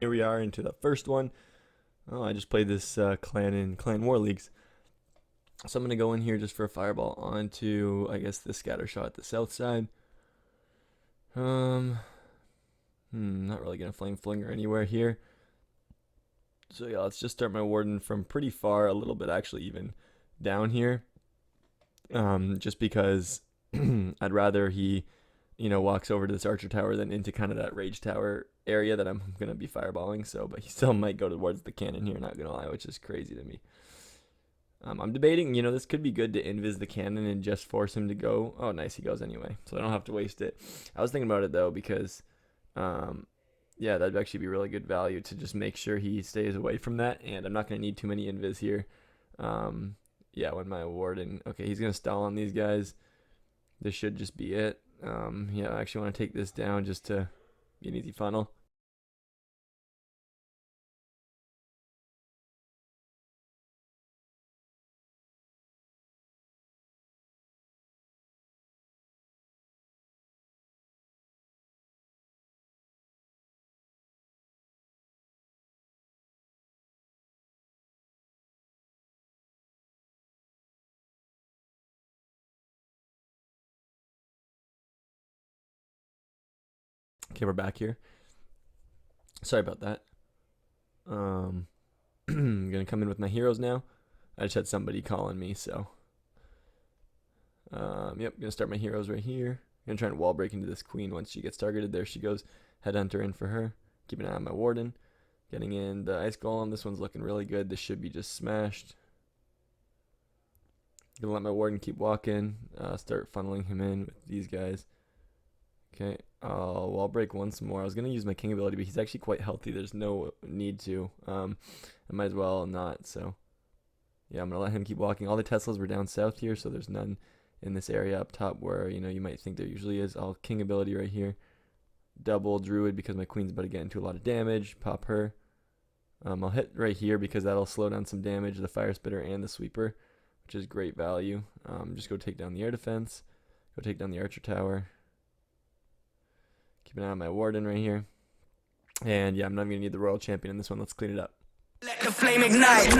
Here we are into the first one. Oh, I just played this clan in Clan War Leagues. So I'm going to go in here just for a fireball onto, I guess, the scatter shot at the south side. Um, Not really going to flame flinger anywhere here. So yeah, let's just start my warden from pretty far, a little bit actually even down here. Just because I'd rather he, walks over to this archer tower than into kind of that rage tower area that I'm gonna be fireballing. So, but he still might go towards the cannon here. Not gonna lie, which is crazy to me. I'm debating. This could be good to invis the cannon and just force him to go. Oh, nice, he goes anyway, so I don't have to waste it. I was thinking about it though because, yeah, that'd actually be really good value to just make sure he stays away from that, and I'm not gonna need too many invis here. Yeah, when my warden, okay, he's gonna stall on these guys. This should just be it. Yeah, I actually want to take this down just to be an easy funnel. Okay, we're back here. Sorry about that. I'm gonna come in with my heroes now. I just had somebody calling me, so yep, gonna start my heroes right here. Gonna try and wall break into this queen once she gets targeted. There she goes. Headhunter in for her. Keep an eye on my warden. Getting in the ice golem. This one's looking really good. This should be just smashed. Gonna let my warden keep walking. Start funneling him in with these guys. Okay, I'll wall break once more. I was gonna use my king ability, but he's actually quite healthy. There's no need to. I might as well not. So yeah, I'm gonna let him keep walking. All the Teslas were down south here, so there's none in this area up top where you might think there usually is. I'll king ability right here. Double druid because my queen's about to get into a lot of damage. Pop her. I'll hit right here because that'll slow down some damage. The fire spitter and the sweeper, which is great value. Just go take down the air defense. Go take down the archer tower. Keep an eye on my warden right here. And yeah, I'm not even gonna need the royal champion in this one. Let's clean it up. Let the flame ignite.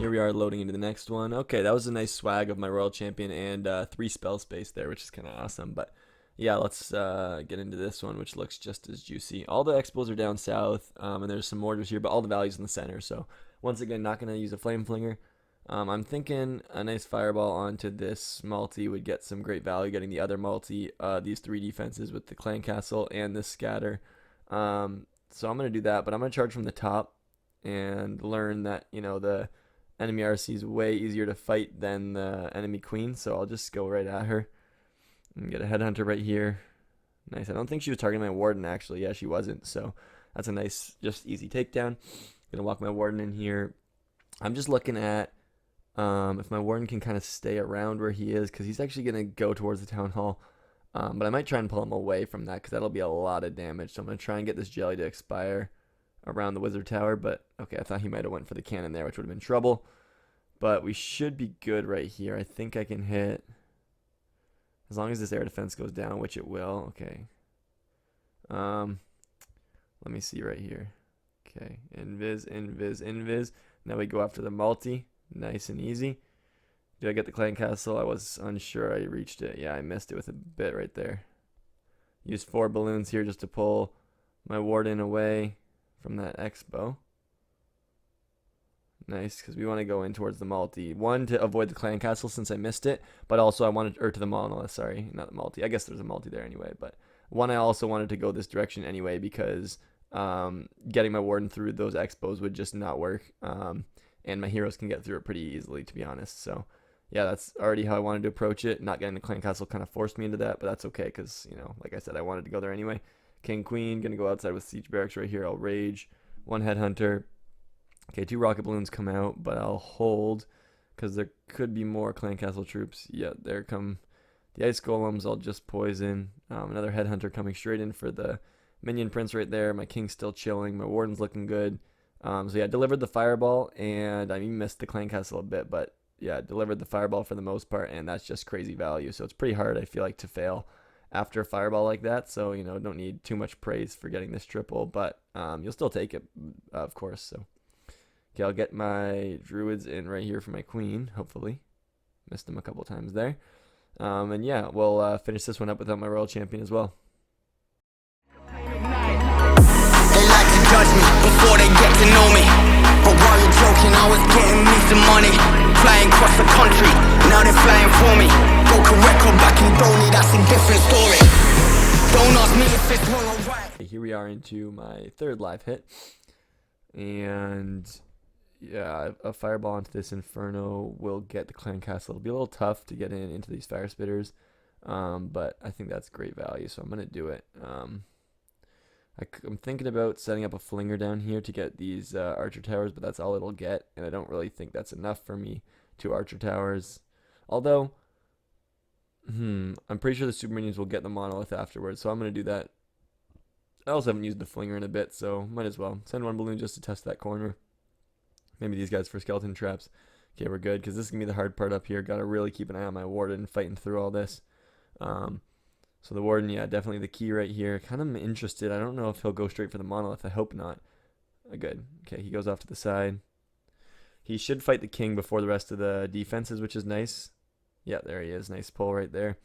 Here we are loading into the next one. Okay, that was a nice swag of my royal champion and 3 spell space there, which is kind of awesome. But yeah, let's get into this one, which looks just as juicy. All the expos are down south, and there's some mortars here, but all the values in the center. So once again, not going to use a flame flinger. I'm thinking a nice fireball onto this multi would get some great value, getting the other multi, these 3 defenses with the clan castle and this scatter. So I'm going to do that, but I'm going to charge from the top and learn that, the enemy RC is way easier to fight than the enemy queen. So I'll just go right at her and get a headhunter right here. Nice. I don't think she was targeting my warden, actually. Yeah, she wasn't. So that's a nice, just easy takedown. Gonna walk my warden in here. I'm just looking at if my warden can kind of stay around where he is, because he's actually going to go towards the town hall. But I might try and pull him away from that, because that'll be a lot of damage. So I'm going to try and get this jelly to expire around the wizard tower. But okay, I thought he might have went for the cannon there, which would have been trouble. But we should be good right here. I think I can hit, as long as this air defense goes down, which it will. Okay. Let me see right here. Okay, invis. Now we go after the multi. Nice and easy. Did I get the clan castle? I was unsure. I reached it. Yeah, I missed it with a bit right there. Use 4 balloons here just to pull my warden away from that expo. Nice, because we want to go in towards the multi. One, to avoid the clan castle since I missed it, but also I wanted, or to the monolith, sorry, not the multi. I guess there's a multi there anyway, but one, I also wanted to go this direction anyway because getting my warden through those expos would just not work. And my heroes can get through it pretty easily, to be honest. So yeah, that's already how I wanted to approach it. Not getting the clan castle kind of forced me into that, but that's okay because, like I said, I wanted to go there anyway. King, queen, gonna go outside with siege barracks right here. I'll rage. 1 headhunter. Okay, 2 rocket balloons come out, but I'll hold because there could be more clan castle troops. Yeah, there come the ice golems. I'll just poison. Another headhunter coming straight in for the minion prince right there. My king's still chilling. My warden's looking good. So yeah, delivered the fireball, and I missed the clan castle a bit, but yeah, delivered the fireball for the most part, and that's just crazy value. So it's pretty hard, I feel like, to fail after a fireball like that. So, don't need too much praise for getting this triple, but you'll still take it, of course. So, okay, I'll get my druids in right here for my queen, hopefully. Missed them a couple times there. And yeah, we'll finish this one up without my royal champion as well. They like to judge me before they get to know me. But while you're joking, I was getting me some money. Flying across the country, now they're flying for me. Broke a record back in Donny, that's a different story. Don't ask me if it's wrong or right. Here we are into my third live hit. And yeah, a fireball into this Inferno will get the clan castle. It'll be a little tough to get into these fire spitters. But I think that's great value, so I'm going to do it. I'm thinking about setting up a flinger down here to get these archer towers, but that's all it'll get, and I don't really think that's enough for me. 2 archer towers. Although, I'm pretty sure the super minions will get the monolith afterwards, so I'm going to do that. I also haven't used the flinger in a bit, so might as well. Send 1 balloon just to test that corner. Maybe these guys for skeleton traps. Okay, we're good, because this is going to be the hard part up here. Got to really keep an eye on my warden fighting through all this. So the warden, yeah, definitely the key right here. Kind of interested. I don't know if he'll go straight for the monolith. I hope not. Good. Okay, he goes off to the side. He should fight the king before the rest of the defenses, which is nice. Yeah, there he is. Nice pull right there.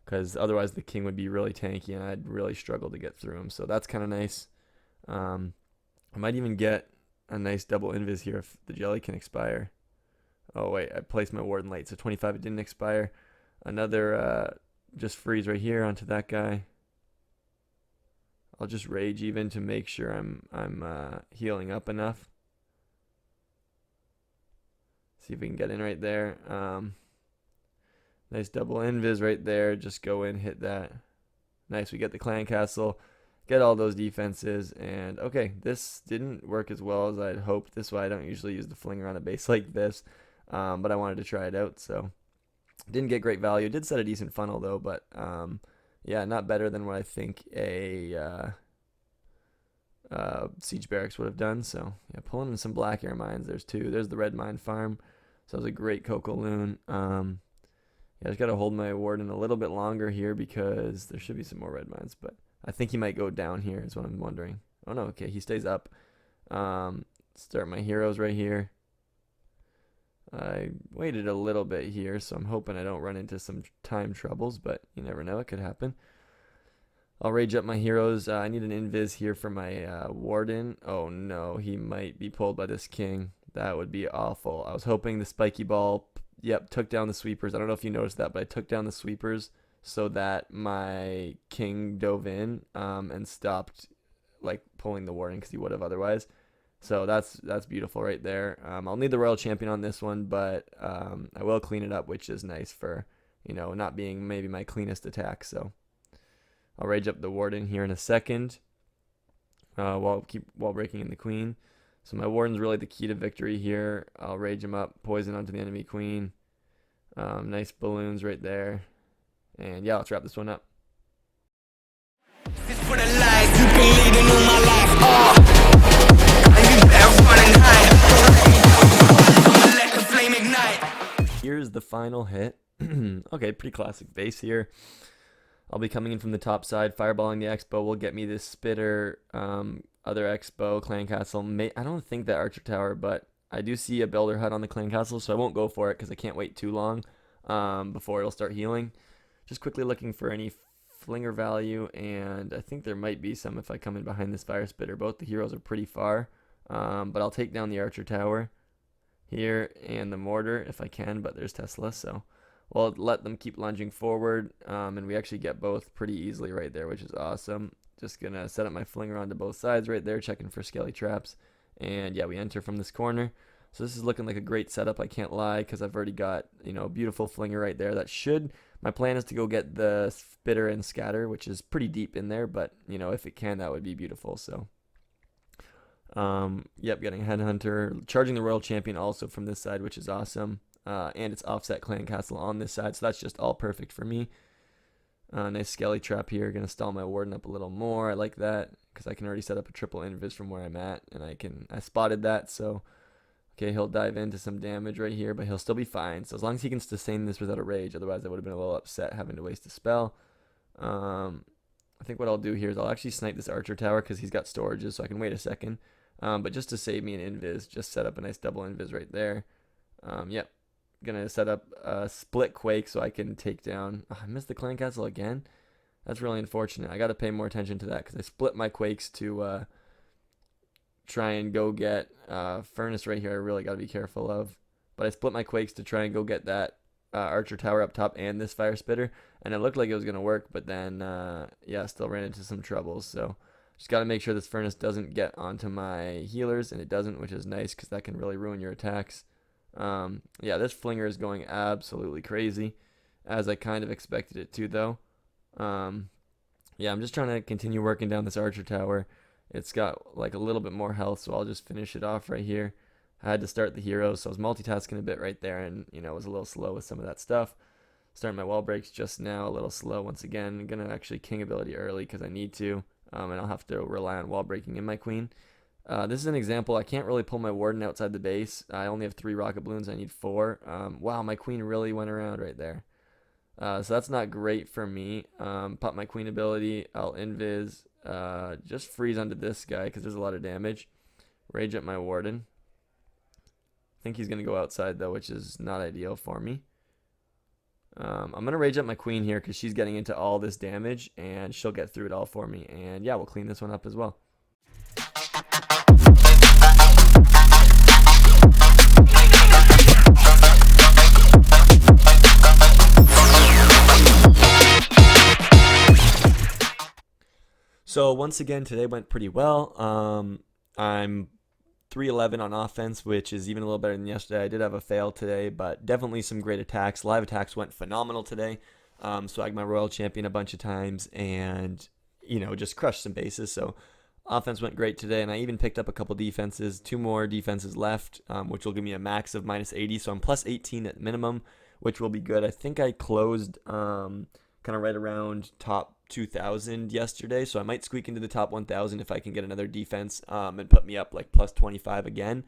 Because otherwise the king would be really tanky, and I'd really struggle to get through him. So that's kind of nice. I might even get a nice double invis here if the jelly can expire. Oh, wait. I placed my warden late, so 25 it didn't expire. Another... just freeze right here onto that guy. I'll just rage even to make sure I'm healing up enough. See if we can get in right there. Nice double invis right there. Just go in, hit that. Nice, we get the clan castle. Get all those defenses. And okay, this didn't work as well as I'd hoped. This is why I don't usually use the flinger on a base like this. But I wanted to try it out, so... Didn't get great value. Did set a decent funnel though, but yeah, not better than what I think a siege barracks would have done. So yeah, pulling in some black air mines. There's 2. There's the red mine farm. So that was a great cocoa loon. Yeah, I just gotta hold my warden a little bit longer here because there should be some more red mines, but I think he might go down here is what I'm wondering. Oh no, okay, he stays up. Start my heroes right here. I waited a little bit here, so I'm hoping I don't run into some time troubles, but you never know, it could happen. I'll rage up my heroes. I need an invis here for my warden. Oh no, he might be pulled by this king. That would be awful. I was hoping the spiky ball, took down the sweepers. I don't know if you noticed that, but I took down the sweepers so that my king dove in and stopped like pulling the warden because he would have otherwise. So that's beautiful right there. I'll need the royal champion on this one, but I will clean it up, which is nice for, not being maybe my cleanest attack. So I'll rage up the warden here in a second while breaking in the queen. So my warden's really the key to victory here. I'll rage him up, poison onto the enemy queen. Nice balloons right there. And yeah, let's wrap this one up. This for the lies you've been leading all my life. And you better run and hide. I'ma let the flame ignite. Here's the final hit. Okay, pretty classic base here. I'll be coming in from the top side, fireballing the expo will get me this spitter, other expo, clan castle. I don't think that archer tower, but I do see a builder hut on the clan castle, so I won't go for it because I can't wait too long before it'll start healing. Just quickly looking for any flinger value, and I think there might be some if I come in behind this fire spitter. Both the heroes are pretty far, but I'll take down the archer tower here and the mortar if I can, but there's Tesla, so we'll let them keep lunging forward, and we actually get both pretty easily right there, which is awesome. Just gonna set up my flinger onto both sides right there, checking for skelly traps, and yeah, we enter from this corner. So this is looking like a great setup, I can't lie, because I've already got, a beautiful flinger right there. My plan is to go get the spitter and scatter, which is pretty deep in there, but, if it can, that would be beautiful, so. Yep, getting Headhunter, charging the Royal Champion also from this side, which is awesome. And it's offset clan castle on this side, so that's just all perfect for me. Nice skelly trap here, gonna stall my warden up a little more. I like that because I can already set up a triple invis from where I'm at, and I spotted that. So Okay, he'll dive into some damage right here, but he'll still be fine. So as long as he can sustain this without a rage, otherwise I would have been a little upset having to waste a spell. I think what I'll do here is I'll actually snipe this archer tower because he's got storages, so I can wait a second. But just to save me an invis, just set up a nice double invis right there. Yep. Gonna set up a split quake so I can take down. Oh, I missed the clan castle again. That's really unfortunate. I got to pay more attention to that because I split my quakes to try and go get furnace right here. I really got to be careful of. But I split my quakes to try and go get that archer tower up top and this fire spitter, and it looked like it was gonna work, but then yeah, still ran into some troubles. So just got to make sure this furnace doesn't get onto my healers, and it doesn't, which is nice because that can really ruin your attacks. Yeah, this flinger is going absolutely crazy, as I kind of expected it to, though. Yeah, I'm just trying to continue working down this archer tower. It's got like a little bit more health, so I'll just finish it off right here. I had to start the heroes, so I was multitasking a bit right there, and was a little slow with some of that stuff. Starting my wall breaks just now, a little slow once again. I'm gonna actually king ability early because I need to, and I'll have to rely on wall breaking in my queen. This is an example. I can't really pull my warden outside the base. I only have 3 rocket balloons. I need 4. Wow, my queen really went around right there. So that's not great for me. Pop my queen ability. I'll invis. Just freeze onto this guy because there's a lot of damage. Rage up my warden. I think he's going to go outside though, which is not ideal for me. I'm going to rage up my queen here because she's getting into all this damage, and she'll get through it all for me. And yeah, we'll clean this one up as well. So once again, today went pretty well. I'm 311 on offense, which is even a little better than yesterday. I did have a fail today, but definitely some great attacks. Live attacks went phenomenal today. Swagged my Royal Champion a bunch of times and, just crushed some bases. So offense went great today, and I even picked up a couple defenses. 2 more defenses left, which will give me a max of minus 80. So I'm plus 18 at minimum, which will be good. I think I closed kind of right around top 2,000 yesterday, so I might squeak into the top 1,000 if I can get another defense and put me up like plus 25 again.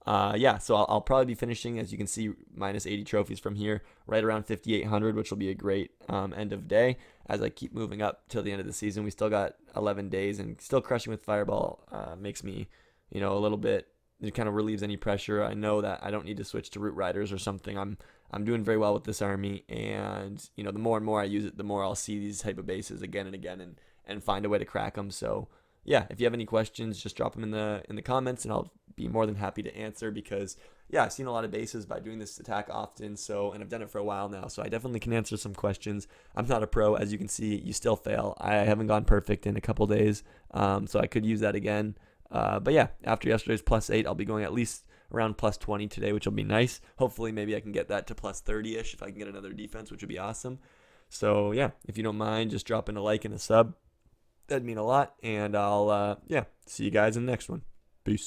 Yeah, so I'll probably be finishing, as you can see, minus 80 trophies from here, right around 5,800, which will be a great end of day as I keep moving up till the end of the season. We still got 11 days, and still crushing with Fireball makes me, a little bit, it kind of relieves any pressure. I know that I don't need to switch to Root Riders or something. I'm doing very well with this army, and the more and more I use it, the more I'll see these type of bases again and again, and find a way to crack them. So yeah, if you have any questions, just drop them in the comments, and I'll be more than happy to answer, because yeah, I've seen a lot of bases by doing this attack often, and I've done it for a while now, so I definitely can answer some questions. I'm not a pro, as you can see. You still fail. I haven't gone perfect in a couple days, so I could use that again. But yeah, after yesterday's plus 8, I'll be going at least around plus 20 today, which will be nice. Hopefully maybe I can get that to plus 30-ish if I can get another defense, which would be awesome. So yeah, if you don't mind, just drop in a like and a sub. That'd mean a lot, and I'll see you guys in the next one. Peace.